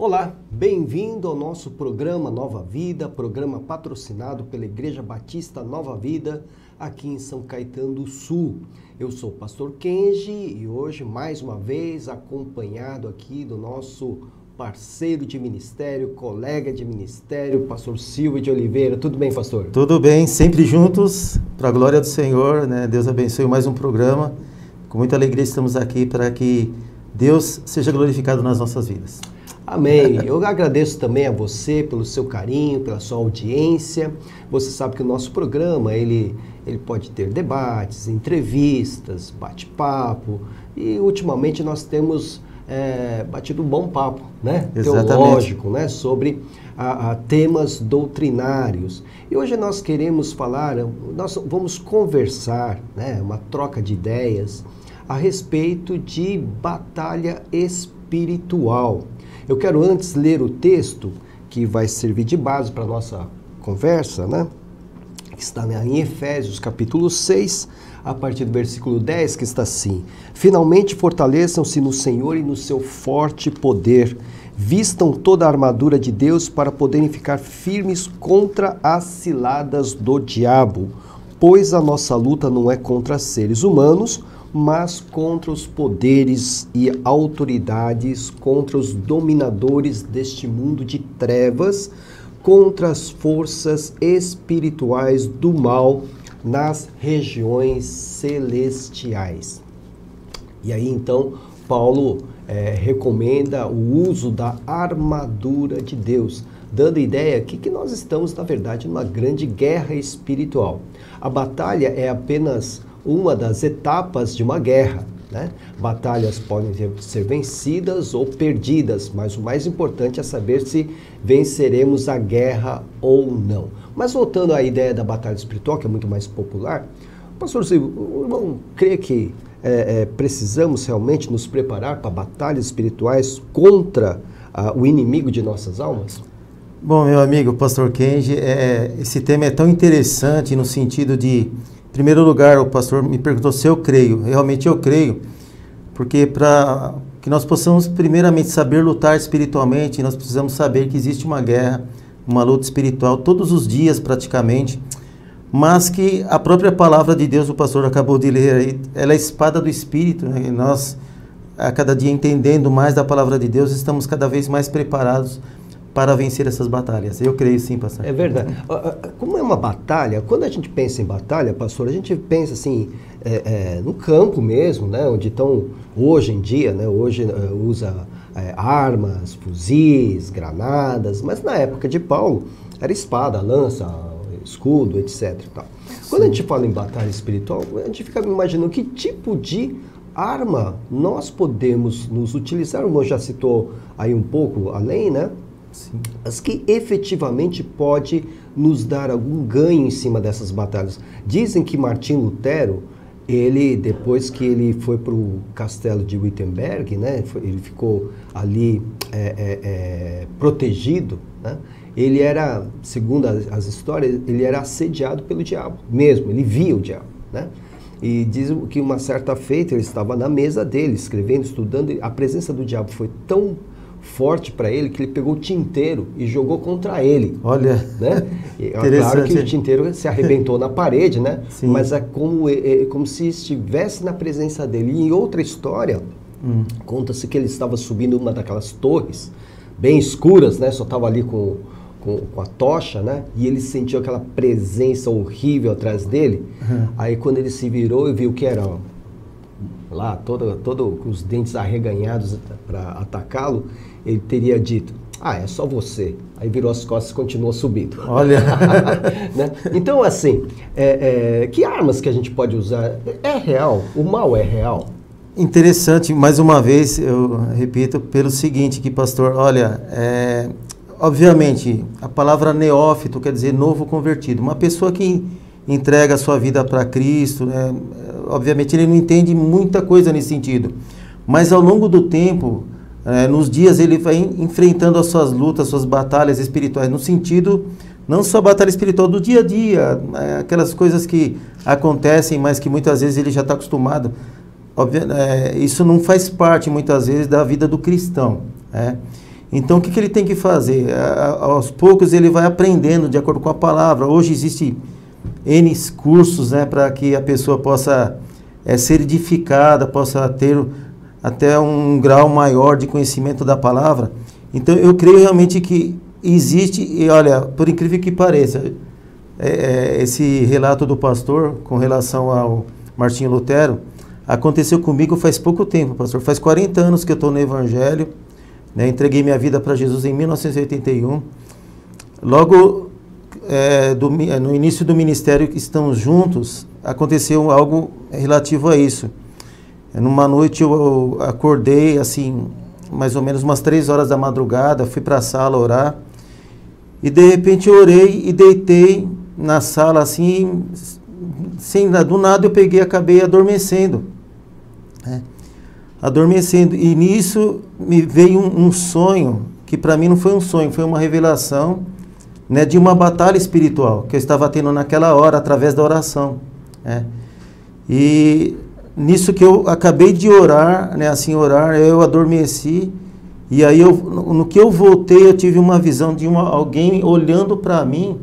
Olá, bem-vindo ao nosso programa Nova Vida, programa patrocinado pela Igreja Batista Nova Vida, aqui em São Caetano do Sul. Eu sou o pastor Kenji e hoje, mais uma vez, acompanhado aqui do nosso parceiro de ministério, colega de ministério, pastor Silvio de Oliveira. Tudo bem, pastor? Tudo bem, sempre juntos, para a glória do Senhor, né? Deus abençoe mais um programa. Com muita alegria estamos aqui para que Deus seja glorificado nas nossas vidas. Amém. Eu agradeço também a você pelo seu carinho, pela sua audiência. Você sabe que o nosso programa, ele pode ter debates, entrevistas, bate-papo e ultimamente nós temos batido um bom papo, né? Exatamente. Teológico, né? Sobre temas doutrinários. E hoje nós queremos falar, nós vamos conversar, né? Uma troca de ideias a respeito de batalha espiritual. Eu quero antes ler o texto que vai servir de base para a nossa conversa, né? Que está em Efésios capítulo 6, a partir do versículo 10, que está assim: finalmente fortaleçam-se no Senhor e no seu forte poder, vistam toda a armadura de Deus para poderem ficar firmes contra as ciladas do diabo, pois a nossa luta não é contra seres humanos, mas contra os poderes e autoridades, contra os dominadores deste mundo de trevas, contra as forças espirituais do mal nas regiões celestiais. E aí então Paulo recomenda o uso da armadura de Deus, dando a ideia que nós estamos, na verdade, numa grande guerra espiritual. A batalha é apenas uma das etapas de uma guerra, né? Batalhas podem ser vencidas ou perdidas, mas o mais importante é saber se venceremos a guerra ou não. Mas voltando à ideia da batalha espiritual, que é muito mais popular, pastor Silvio, o irmão crê que precisamos realmente nos preparar para batalhas espirituais contra o inimigo de nossas almas? Bom, meu amigo, pastor Kenji, esse tema é tão interessante no sentido de, em primeiro lugar, o pastor me perguntou se eu creio. Realmente eu creio, porque para que nós possamos primeiramente saber lutar espiritualmente, nós precisamos saber que existe uma guerra, uma luta espiritual todos os dias praticamente, mas que a própria palavra de Deus, o pastor acabou de ler aí, ela é a espada do Espírito, né? E nós, a cada dia entendendo mais da palavra de Deus, estamos cada vez mais preparados para vencer essas batalhas. Eu creio sim, pastor. É verdade. Como é uma batalha, quando a gente pensa em batalha, pastor, a gente pensa assim, no campo mesmo, né? Onde estão, hoje em dia, né? Hoje usa armas, fuzis, granadas, mas na época de Paulo era espada, lança, escudo, etc. E tal. Quando a gente fala em batalha espiritual, a gente fica imaginando que tipo de arma nós podemos nos utilizar. O irmão já citou aí um pouco além, né? Sim. Mas que efetivamente pode nos dar algum ganho em cima dessas batalhas. Dizem que Martim Lutero, ele, depois que ele foi para o castelo de Wittenberg, né, ele ficou ali protegido, né, ele era, segundo as histórias, ele era assediado pelo diabo mesmo, ele via o diabo, né? E diz que uma certa feita ele estava na mesa dele, escrevendo, estudando, e a presença do diabo foi tão forte para ele que ele pegou o tinteiro e jogou contra ele. Olha, né? E, claro que o tinteiro se arrebentou na parede, né? Sim. Mas é como se estivesse na presença dele. E em outra história, conta-se que ele estava subindo uma daquelas torres bem escuras, né? Só estava ali com a tocha, né? E ele sentiu aquela presença horrível atrás dele. Aí quando ele se virou e viu que era lá, todo com os dentes arreganhados para atacá-lo, ele teria dito: é só você. Aí virou as costas e continuou subindo. Olha! Né? Então, assim, que armas que a gente pode usar? É real? O mal é real? Interessante, mais uma vez, eu repito, pelo seguinte, que pastor, olha, obviamente, a palavra neófito quer dizer novo convertido. Uma pessoa que entrega a sua vida para Cristo, obviamente ele não entende muita coisa nesse sentido, mas ao longo do tempo, nos dias ele vai enfrentando as suas lutas, suas batalhas espirituais, no sentido, não só a batalha espiritual do dia a dia, aquelas coisas que acontecem, mas que muitas vezes ele já está acostumado. Isso não faz parte muitas vezes da vida do cristão, Então, o que ele tem que fazer? Aos poucos ele vai aprendendo de acordo com a palavra. Hoje existe N cursos, né, para que a pessoa possa ser edificada, possa ter até um grau maior de conhecimento da palavra. Então, eu creio realmente que existe, e olha, por incrível que pareça, esse relato do pastor com relação ao Martinho Lutero aconteceu comigo faz pouco tempo, pastor. Faz 40 anos que eu estou no Evangelho, né, entreguei minha vida para Jesus em 1981. Logo no início do ministério que estamos juntos, aconteceu algo relativo a isso. Numa noite eu acordei, assim, mais ou menos umas 3 horas da madrugada, fui para a sala orar, e de repente eu orei e deitei na sala, assim, do nada eu peguei e acabei adormecendo. Adormecendo, e nisso me veio um sonho, que para mim não foi um sonho, foi uma revelação, né, de uma batalha espiritual, que eu estava tendo naquela hora, através da oração. E nisso que eu acabei de orar, né, assim, eu adormeci, e aí no que eu voltei, eu tive uma visão de alguém olhando para mim,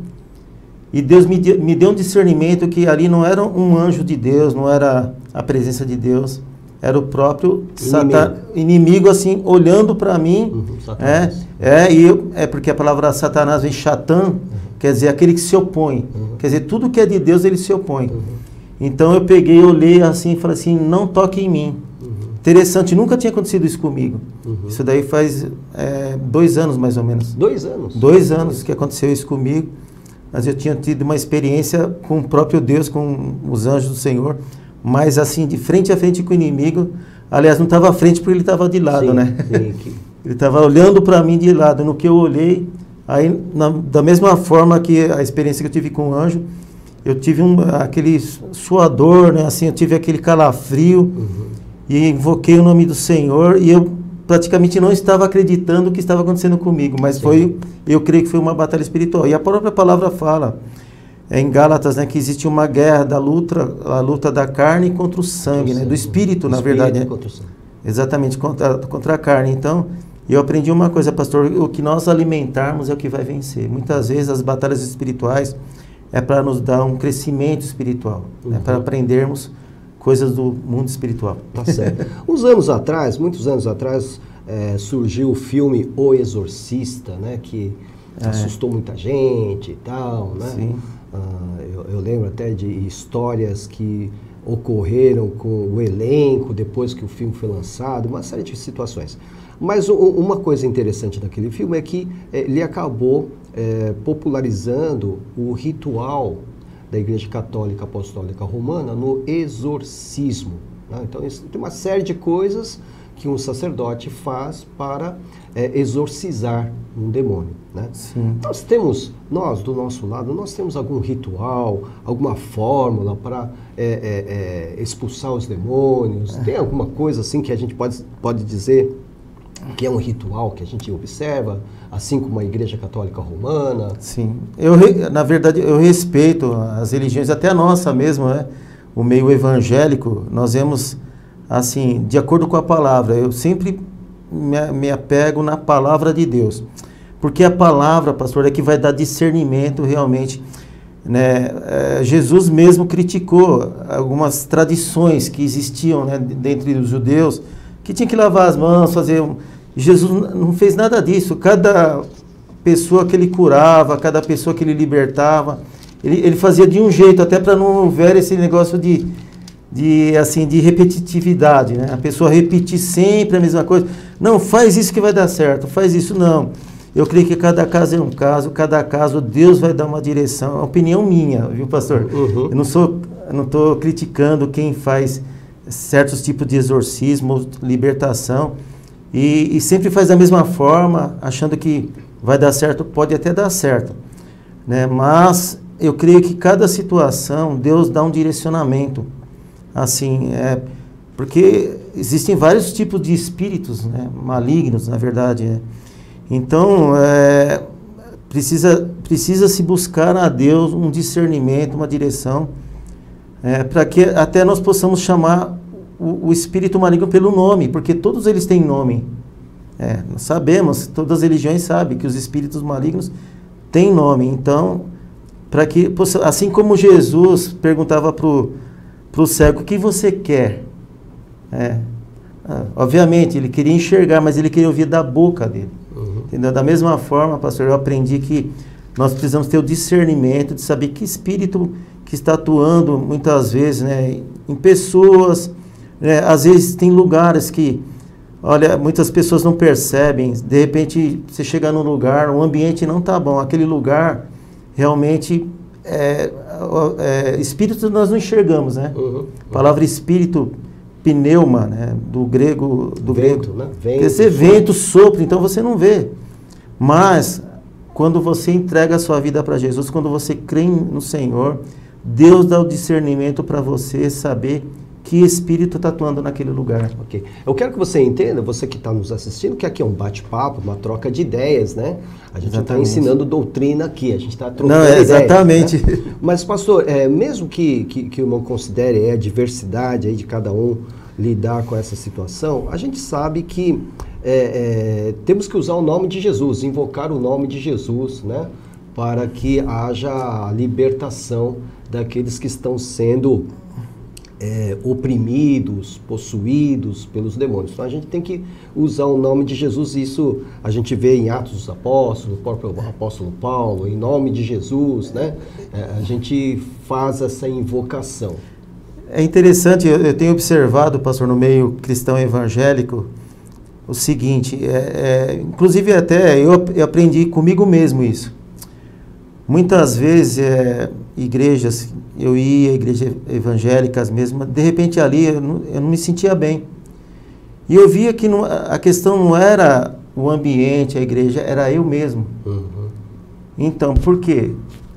e Deus me deu um discernimento que ali não era um anjo de Deus, não era a presença de Deus, era o próprio inimigo, assim, olhando para mim. Satanás. Porque a palavra Satanás vem Satã, quer dizer, aquele que se opõe. Quer dizer, tudo que é de Deus, ele se opõe. Então eu peguei, olhei assim e falei assim, não toque em mim. Interessante, nunca tinha acontecido isso comigo. Isso daí faz 2 anos mais ou menos. 2 anos? 2 anos que aconteceu isso comigo. Mas eu tinha tido uma experiência com o próprio Deus, com os anjos do Senhor. Mas assim, de frente a frente com o inimigo. Aliás, não estava à frente porque ele estava de lado, sim, né? Sim. Ele estava olhando para mim de lado. No que eu olhei, aí da mesma forma que a experiência que eu tive com o anjo, eu tive aquele suador, né? Assim, eu tive aquele calafrio, e invoquei o nome do Senhor, e eu praticamente não estava acreditando o que estava acontecendo comigo, mas eu creio que foi uma batalha espiritual. E a própria palavra fala, em Gálatas, né, que existe uma guerra a luta da carne contra o sangue, né, do espírito, na verdade. Né? Contra o sangue. Exatamente, contra a carne. Então, eu aprendi uma coisa, pastor, o que nós alimentarmos é o que vai vencer. Muitas vezes as batalhas espirituais é para nos dar um crescimento espiritual, né, para aprendermos coisas do mundo espiritual. Tá certo. Muitos anos atrás, surgiu o filme O Exorcista, né, que assustou muita gente e tal, né? Sim. Eu lembro até de histórias que ocorreram com o elenco depois que o filme foi lançado, uma série de situações. Mas uma coisa interessante daquele filme é que ele acabou popularizando o ritual da Igreja Católica Apostólica Romana no exorcismo. Né? Então, tem uma série de coisas que um sacerdote faz para exorcizar um demônio. Né? Sim. Nós, do nosso lado, nós temos algum ritual, alguma fórmula para expulsar os demônios? Tem alguma coisa assim que a gente pode dizer que é um ritual que a gente observa, assim como a Igreja Católica Romana? Sim. Na verdade, eu respeito as religiões, até a nossa mesmo, né? O meio evangélico, nós vemos, assim, de acordo com a palavra, eu sempre me apego na palavra de Deus. Porque a palavra, pastor, é que vai dar discernimento realmente, né? Jesus mesmo criticou algumas tradições que existiam, né, dentre os judeus, que tinha que lavar as mãos, Jesus não fez nada disso. Cada pessoa que ele curava, cada pessoa que ele libertava, ele fazia de um jeito, até para não houver esse negócio de repetitividade, né? A pessoa repetir sempre a mesma coisa. Não, faz isso que vai dar certo, faz isso não. Eu creio que cada caso é um caso, cada caso Deus vai dar uma direção. É uma opinião minha, viu, pastor? Eu não estou criticando quem faz certos tipos de exorcismo, libertação, e sempre faz da mesma forma, achando que vai dar certo, pode até dar certo, né? Mas eu creio que cada situação, Deus dá um direcionamento, assim, porque existem vários tipos de espíritos, né, malignos, na verdade, né? Então, precisa se buscar a Deus um discernimento, uma direção, para que até nós possamos chamar o espírito maligno pelo nome, porque todos eles têm nome, Nós sabemos, todas as religiões sabem que os espíritos malignos têm nome. Então, para que, assim como Jesus perguntava para o cego, o que você quer? Obviamente, ele queria enxergar, mas ele queria ouvir da boca dele. Entendeu? Da mesma forma, pastor, eu aprendi que nós precisamos ter o discernimento de saber que espírito que está atuando muitas vezes, né, em pessoas, né, às vezes tem lugares que, olha, muitas pessoas não percebem, de repente você chega num lugar, o ambiente não está bom, aquele lugar realmente, espírito nós não enxergamos, né? A palavra espírito, pneuma, né, do grego, né? Vento, quer dizer vento, sopro, então você não vê. Mas, quando você entrega a sua vida para Jesus, quando você crê no Senhor, Deus dá o discernimento para você saber que espírito está atuando naquele lugar. Ok. Eu quero que você entenda, você que está nos assistindo, que aqui é um bate-papo, uma troca de ideias, né? A gente não está ensinando doutrina aqui, a gente está trocando ideias. Exatamente. Né? Mas, pastor, mesmo que o irmão considere a diversidade aí de cada um lidar com essa situação, a gente sabe que temos que usar o nome de Jesus, invocar o nome de Jesus, né? Para que haja a libertação daqueles que estão sendo oprimidos, possuídos pelos demônios. Então a gente tem que usar o nome de Jesus. Isso a gente vê em Atos dos Apóstolos, o próprio apóstolo Paulo, em nome de Jesus, né? A gente faz essa invocação. É interessante, eu tenho observado, pastor, no meio cristão evangélico, o seguinte, inclusive até eu aprendi comigo mesmo isso. Muitas vezes, igrejas, eu ia a igrejas evangélicas mesmo, de repente ali eu não me sentia bem. E eu via que a questão não era o ambiente, a igreja, era eu mesmo. Então, por quê?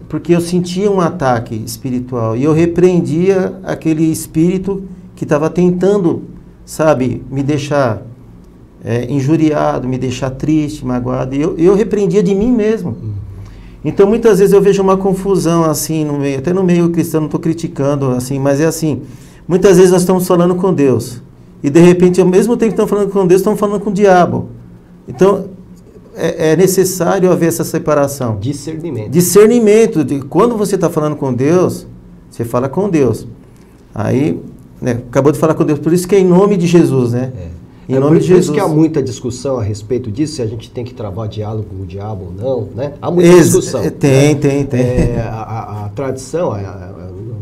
Porque eu sentia um ataque espiritual e eu repreendia aquele espírito que estava tentando, sabe, me deixar injuriado, me deixar triste, magoado. E eu repreendia de mim mesmo. Então, muitas vezes eu vejo uma confusão assim no meio, até no meio cristão, não estou criticando, assim, mas é assim, muitas vezes nós estamos falando com Deus e de repente, ao mesmo tempo que estamos falando com Deus, estamos falando com o diabo. Então, é necessário haver essa separação. Discernimento. Discernimento. Quando você está falando com Deus, você fala com Deus. Aí, né, acabou de falar com Deus, por isso que é em nome de Jesus, né? Em nome de Jesus. Por isso que há muita discussão a respeito disso, se a gente tem que travar diálogo com o diabo ou não, né? Há muita discussão. Tem. A tradição,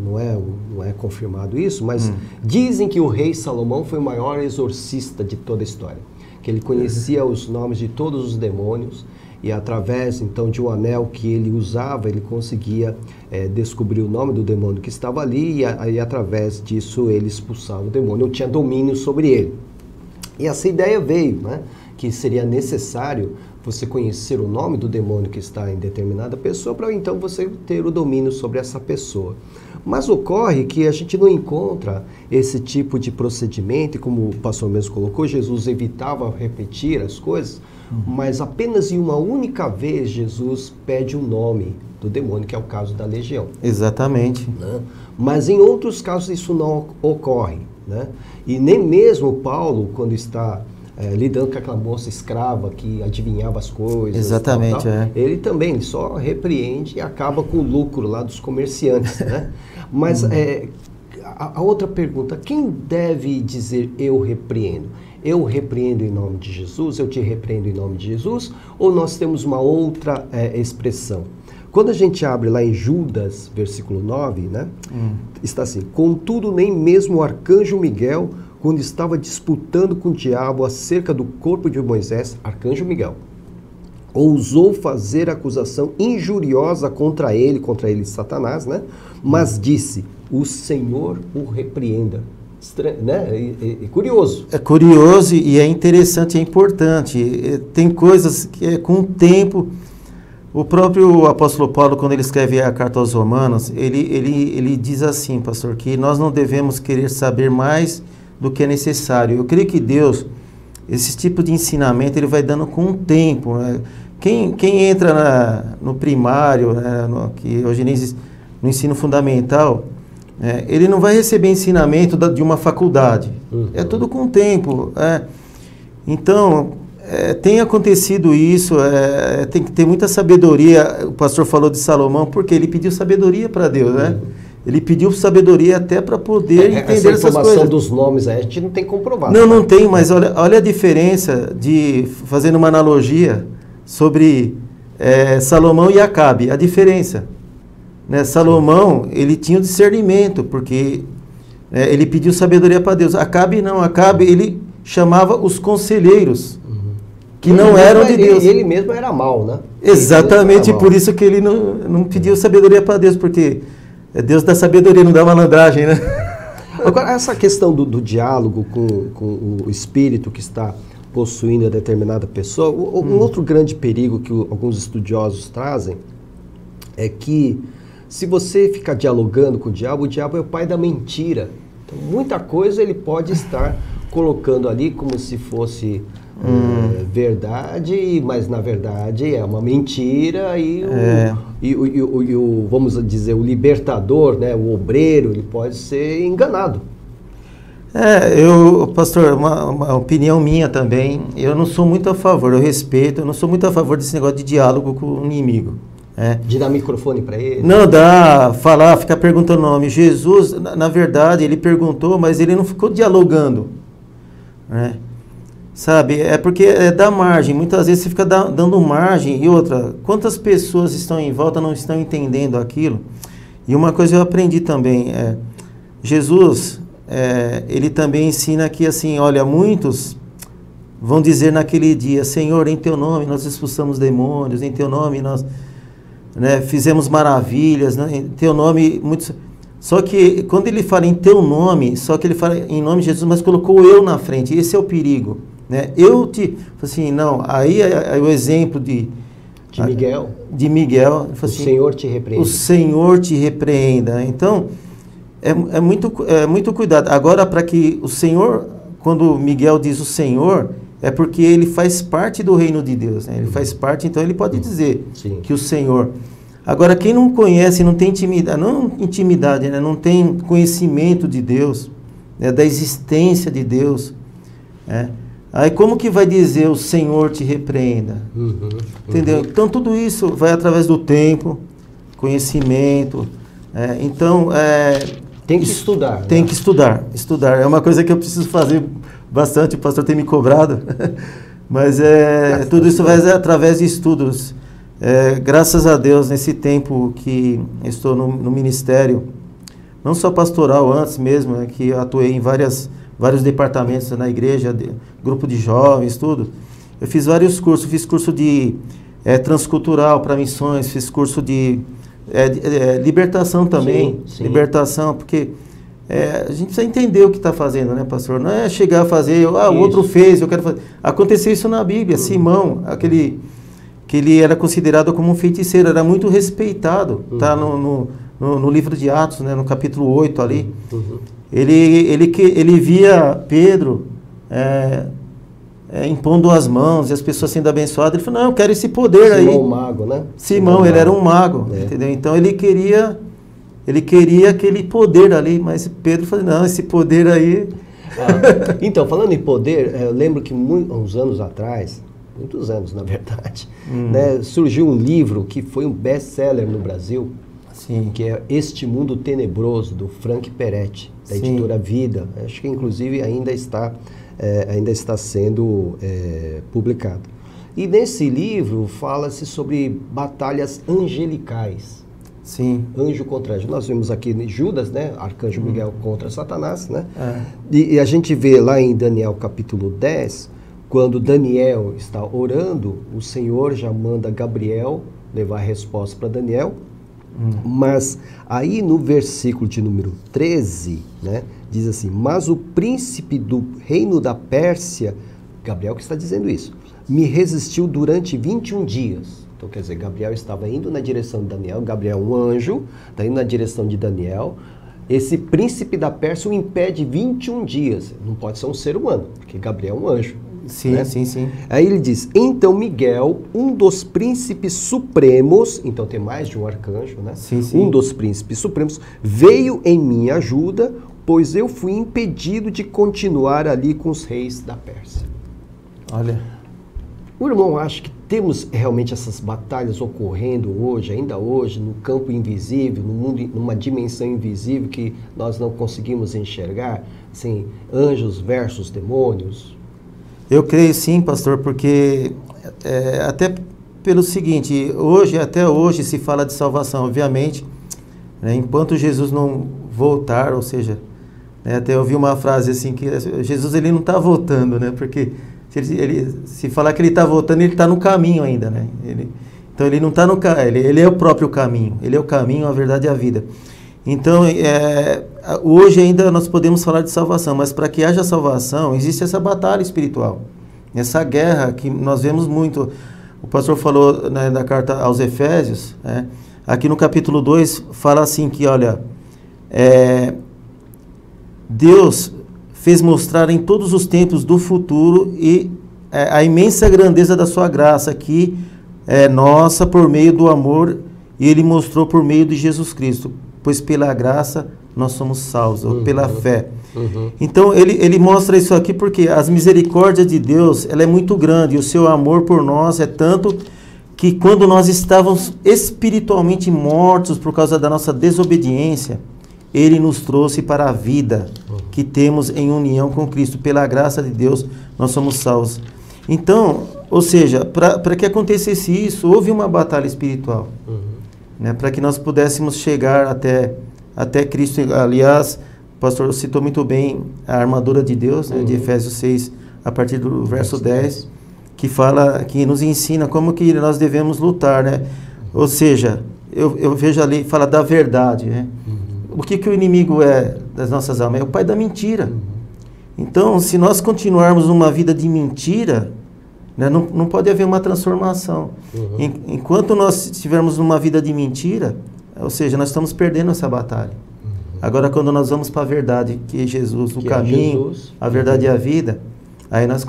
não é confirmado isso, mas dizem que o rei Salomão foi o maior exorcista de toda a história. Que ele conhecia os nomes de todos os demônios e através, então, de um anel que ele usava, ele conseguia descobrir o nome do demônio que estava ali e através disso ele expulsava o demônio, ou tinha domínio sobre ele. E essa ideia veio, né, que seria necessário você conhecer o nome do demônio que está em determinada pessoa para então você ter o domínio sobre essa pessoa. Mas ocorre que a gente não encontra esse tipo de procedimento, e como o pastor mesmo colocou, Jesus evitava repetir as coisas, mas apenas em uma única vez Jesus pede o nome do demônio, que é o caso da legião. Exatamente. Né? Mas em outros casos isso não ocorre. Né? E nem mesmo Paulo, quando está lidando com aquela moça escrava que adivinhava as coisas, exatamente, ele também só repreende e acaba com o lucro lá dos comerciantes. Né? Mas a outra pergunta, quem deve dizer eu repreendo? Eu repreendo em nome de Jesus, eu te repreendo em nome de Jesus, ou nós temos uma outra expressão? Quando a gente abre lá em Judas, versículo 9, né, está assim: contudo, nem mesmo o arcanjo Miguel, quando estava disputando com o diabo acerca do corpo de Moisés, arcanjo Miguel, ousou fazer acusação injuriosa contra ele Satanás, né? Mas disse, o Senhor o repreenda. Né? Curioso. É curioso e é interessante, é importante. Tem coisas que com o tempo... O próprio apóstolo Paulo, quando ele escreve a carta aos Romanos, ele diz assim, pastor, que nós não devemos querer saber mais do que é necessário. Eu creio que Deus, esse tipo de ensinamento, ele vai dando com o tempo. Né? Quem entra no primário, né, que hoje nem existe, no ensino fundamental, ele não vai receber ensinamento de uma faculdade. É tudo com o tempo. Então, Tem acontecido isso, tem que ter muita sabedoria. O pastor falou de Salomão porque ele pediu sabedoria para Deus, né? Ele pediu sabedoria até para poder entender essas coisas. Essa informação dos nomes aí a gente não tem comprovado. Não tem, mas olha a diferença fazendo uma analogia sobre Salomão e Acabe, a diferença. Né? Salomão, ele tinha o discernimento, porque ele pediu sabedoria para Deus. Acabe não, Acabe ele chamava os conselheiros, que não eram de Deus. Ele mesmo era mau, né? Exatamente, por isso que ele não pediu sabedoria para Deus, porque Deus dá sabedoria, não dá malandragem, né? Agora, essa questão do diálogo com o espírito que está possuindo a determinada pessoa, um outro grande perigo que alguns estudiosos trazem é que se você ficar dialogando com o diabo é o pai da mentira. Então, muita coisa ele pode estar colocando ali como se fosse verdade, mas na verdade é uma mentira e vamos dizer, o libertador, né, o obreiro, ele pode ser enganado. Pastor, uma opinião minha também, eu não sou muito a favor, eu respeito, eu não sou muito a favor desse negócio de diálogo com o inimigo. De dar microfone para ele? Não, ficar perguntando o nome. Jesus, na verdade, ele perguntou, mas ele não ficou dialogando, né? Sabe, porque dá margem, muitas vezes você fica dando margem, e outra, quantas pessoas estão em volta não estão entendendo aquilo? E uma coisa eu aprendi também, Jesus, ele também ensina que assim, olha, muitos vão dizer naquele dia, Senhor, em teu nome nós expulsamos demônios, em teu nome nós fizemos maravilhas, né? Em teu nome, muitos... Só que quando ele fala em teu nome, só que ele fala em nome de Jesus, mas colocou eu na frente, esse é o perigo, né? Assim, não, aí é o exemplo de Miguel. De Miguel. O Senhor te repreenda. O Senhor te repreenda. Então, é muito cuidado. Agora, para que o Senhor, quando Miguel diz o Senhor, é porque ele faz parte do reino de Deus, né? Ele faz parte, então ele pode dizer que o Senhor... Agora, quem não conhece, não tem intimidade, né? Não tem conhecimento de Deus, né? Da existência de Deus, né? Aí como que vai dizer o Senhor te repreenda? Entendeu? Então tudo isso vai através do tempo, conhecimento, então... tem que estudar. Tem que estudar. É uma coisa que eu preciso fazer bastante, o pastor tem me cobrado, mas tudo isso vai através de estudos. Graças a Deus, nesse tempo que estou no ministério, não só pastoral, antes mesmo, que eu atuei em vários departamentos na igreja, grupo de jovens, tudo. Eu fiz vários cursos, fiz curso de transcultural para missões, fiz curso de libertação também, sim. Libertação, porque a gente precisa entender o que está fazendo, né, pastor? Não é chegar a fazer, o outro fez, eu quero fazer. Aconteceu isso na Bíblia, Simão, que ele era considerado como um feiticeiro, era muito respeitado, tá no livro de Atos, né, no capítulo 8 ali. Ele via Pedro impondo as mãos e as pessoas sendo abençoadas. Ele falou, não, eu quero esse poder aí. Simão, mago, né? Simão, ele era um mago, entendeu? Então ele queria aquele poder ali, mas Pedro falou, não, esse poder aí... Então, falando em poder, eu lembro que uns anos atrás, muitos anos na verdade, né, surgiu um livro que foi um best-seller no Brasil, sim, que é Este Mundo Tenebroso, do Frank Peretti, da editora Vida. Acho que inclusive ainda está sendo publicado. E nesse livro fala-se sobre batalhas angelicais. Sim. Anjo contra anjo. Nós vimos aqui Judas, né? Arcanjo Miguel contra Satanás, né? E a gente vê lá em Daniel capítulo 10, quando Daniel está orando, o Senhor já manda Gabriel levar a resposta para Daniel. Mas aí no versículo de número 13, né, diz assim, mas o príncipe do reino da Pérsia, Gabriel que está dizendo isso, me resistiu durante 21 dias. Então quer dizer, Gabriel estava indo na direção de Daniel, Gabriel é um anjo, está indo na direção de Daniel, esse príncipe da Pérsia o impede 21 dias, não pode ser um ser humano, porque Gabriel é um anjo. Sim, né? sim. Aí ele diz, então Miguel, um dos príncipes supremos, então tem mais de um arcanjo, né? Sim. Um dos príncipes supremos, veio em minha ajuda, pois eu fui impedido de continuar ali com os reis da Pérsia. Olha. O irmão acha que temos realmente essas batalhas ocorrendo hoje, ainda hoje, no campo invisível, no mundo, numa dimensão invisível que nós não conseguimos enxergar? Assim, anjos versus demônios? Eu creio sim, pastor, porque até pelo seguinte, até hoje se fala de salvação, obviamente, né, enquanto Jesus não voltar, ou seja, né, até eu ouvi uma frase assim, que Jesus ele não está voltando, né, porque se falar que ele está voltando, ele está no caminho ainda, né, então ele não está no caminho, ele é o próprio caminho, ele é o caminho, a verdade e a vida. Então, hoje ainda nós podemos falar de salvação, mas para que haja salvação, existe essa batalha espiritual, essa guerra que nós vemos muito. O pastor falou, né, na carta aos Efésios, aqui no capítulo 2, fala assim que, olha, Deus fez mostrar em todos os tempos do futuro e a imensa grandeza da sua graça, que é nossa por meio do amor, e Ele mostrou por meio de Jesus Cristo. Pois pela graça nós somos salvos, ou pela fé. Então ele mostra isso aqui porque as misericórdias de Deus, ela é muito grande, e o seu amor por nós é tanto que quando nós estávamos espiritualmente mortos por causa da nossa desobediência, Ele nos trouxe para a vida que temos em união com Cristo. Pela graça de Deus nós somos salvos. Então, ou seja, para que acontecesse isso, houve uma batalha espiritual. Né, para que nós pudéssemos chegar até Cristo. Aliás, o pastor citou muito bem a armadura de Deus, né, de Efésios 6, a partir do verso 10, que nos ensina como que nós devemos lutar, né? Ou seja, eu vejo ali, fala da verdade, né? O que o inimigo é das nossas almas? É o pai da mentira. Então, se nós continuarmos uma vida de mentira, né, não pode haver uma transformação. Enquanto nós estivermos numa vida de mentira, ou seja, nós estamos perdendo essa batalha. Agora, quando nós vamos para a verdade, que é Jesus, o caminho, a verdade e a vida, aí nós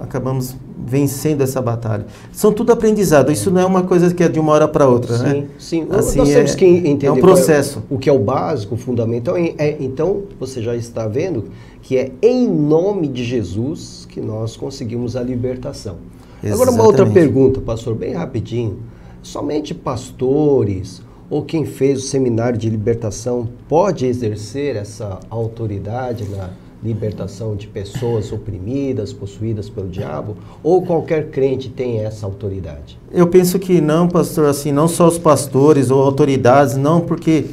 acabamos vencendo essa batalha. São tudo aprendizado. Isso não é uma coisa que é de uma hora para outra, né? Sim. Assim, nós temos que entender um processo. O que é o básico, o fundamental. Então, você já está vendo que é em nome de Jesus que nós conseguimos a libertação. Exatamente. Agora, uma outra pergunta, pastor, bem rapidinho. Somente pastores ou quem fez o seminário de libertação pode exercer essa autoridade na libertação de pessoas oprimidas, possuídas pelo diabo? Ou qualquer crente tem essa autoridade? Eu penso que não, pastor, assim, não só os pastores ou autoridades, não, porque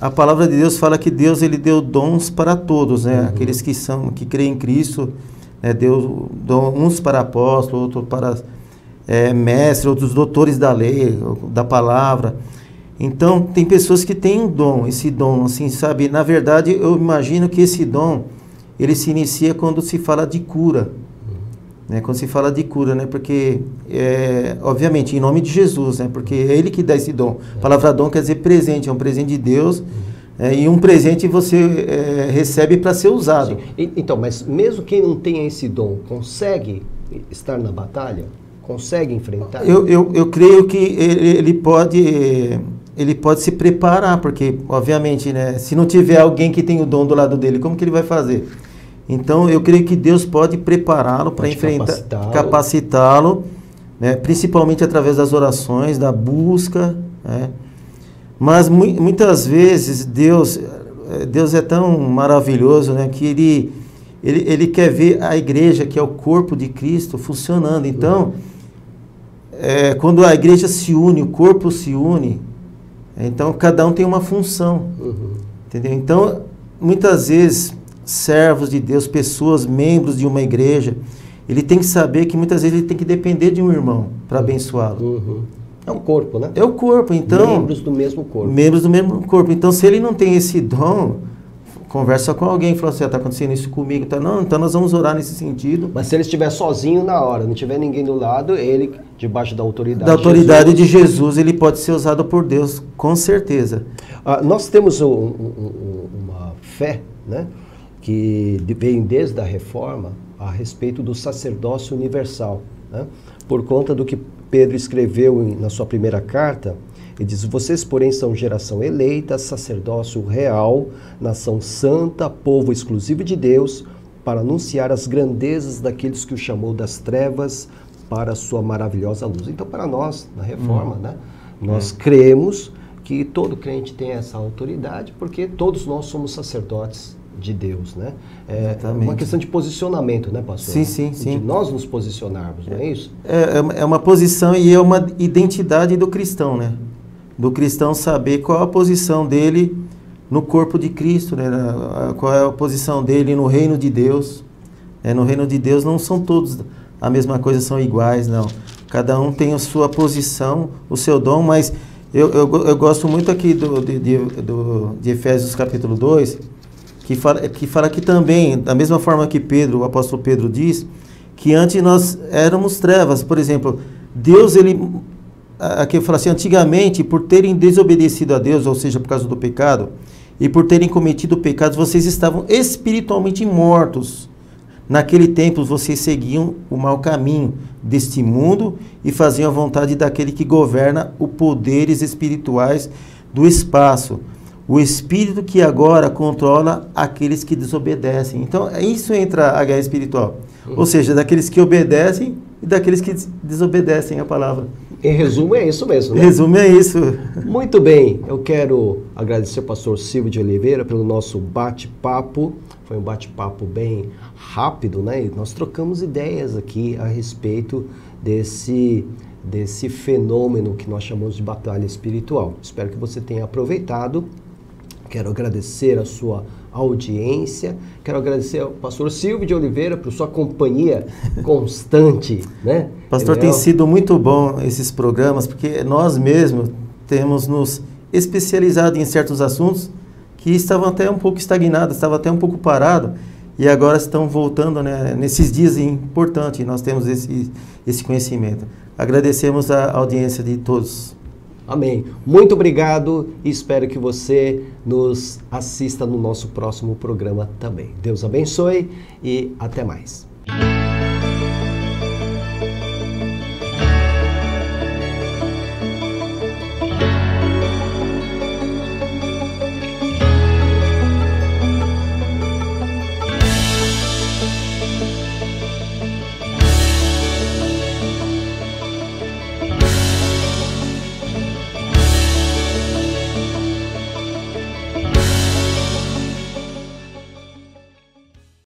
a palavra de Deus fala que Deus ele deu dons para todos, né? Aqueles que creem em Cristo, né? Deu uns para apóstolos, outros para mestres, outros doutores da lei, da palavra. Então, tem pessoas que têm esse dom, assim, sabe? Na verdade, eu imagino que esse dom ele se inicia quando se fala de cura, né? Quando se fala de cura, né? Porque, obviamente, em nome de Jesus, né? Porque é Ele que dá esse dom. A palavra dom quer dizer presente, é um presente de Deus, e um presente você recebe para ser usado. Sim. Então, mas mesmo quem não tenha esse dom, consegue estar na batalha? Consegue enfrentar? Eu creio que ele pode se preparar, porque, obviamente, né? Se não tiver alguém que tem o dom do lado dele, como que ele vai fazer? Então, eu creio que Deus pode prepará-lo para enfrentar, capacitá-lo, né, principalmente através das orações, da busca, né? Mas muitas vezes Deus é tão maravilhoso, né, que ele quer ver a igreja, que é o corpo de Cristo, funcionando. Então, quando a igreja se une, o corpo se une, então cada um tem uma função, entendeu? Então, muitas vezes servos de Deus, pessoas, membros de uma igreja, ele tem que saber que muitas vezes ele tem que depender de um irmão para abençoá-lo. É um corpo, né? É o corpo, então... Membros do mesmo corpo. Membros do mesmo corpo. Então, se ele não tem esse dom, conversa com alguém, fala assim, está acontecendo isso comigo, tá? Não, então nós vamos orar nesse sentido. Mas se ele estiver sozinho na hora, não tiver ninguém do lado, ele, debaixo da autoridade de Jesus, ele pode ser usado por Deus, com certeza. Nós temos uma fé, né, que vem desde a Reforma a respeito do sacerdócio universal, né? Por conta do que Pedro escreveu na sua primeira carta. Ele diz: vocês, porém, são geração eleita, sacerdócio real, nação santa, povo exclusivo de Deus, para anunciar as grandezas daqueles que o chamou das trevas para a sua maravilhosa luz. Então, para nós, na Reforma, né, nós cremos que todo crente tem essa autoridade, porque todos nós somos sacerdotes de Deus, né? É uma questão de posicionamento, né, pastor? Sim. De nós nos posicionarmos, não é isso? É uma posição e é uma identidade do cristão, né? Do cristão saber qual a posição dele no corpo de Cristo, né? Qual é a posição dele no reino de Deus. No reino de Deus não são todos a mesma coisa, são iguais, não. Cada um tem a sua posição, o seu dom, mas eu gosto muito aqui de Efésios capítulo 2, que fala que também, da mesma forma que Pedro, o apóstolo Pedro diz, que antes nós éramos trevas. Por exemplo, Deus, aqui fala assim, antigamente, por terem desobedecido a Deus, ou seja, por causa do pecado, e por terem cometido pecados, vocês estavam espiritualmente mortos. Naquele tempo, vocês seguiam o mau caminho deste mundo e faziam a vontade daquele que governa os poderes espirituais do espaço. O Espírito que agora controla aqueles que desobedecem. Então, isso entra a guerra espiritual. Ou seja, daqueles que obedecem e daqueles que desobedecem a palavra. Em resumo, é isso mesmo, né? Em resumo, é isso. Muito bem. Eu quero agradecer ao pastor Silvio de Oliveira pelo nosso bate-papo. Foi um bate-papo bem rápido, né? E nós trocamos ideias aqui a respeito desse fenômeno que nós chamamos de batalha espiritual. Espero que você tenha aproveitado. Quero agradecer a sua audiência, quero agradecer ao pastor Silvio de Oliveira por sua companhia constante, né? Pastor, tem sido muito bom esses programas, porque nós mesmos temos nos especializado em certos assuntos que estavam até um pouco estagnados, estavam até um pouco parados, e agora estão voltando, né, nesses dias importantes, nós temos esse conhecimento. Agradecemos a audiência de todos. Amém. Muito obrigado e espero que você nos assista no nosso próximo programa também. Deus abençoe e até mais.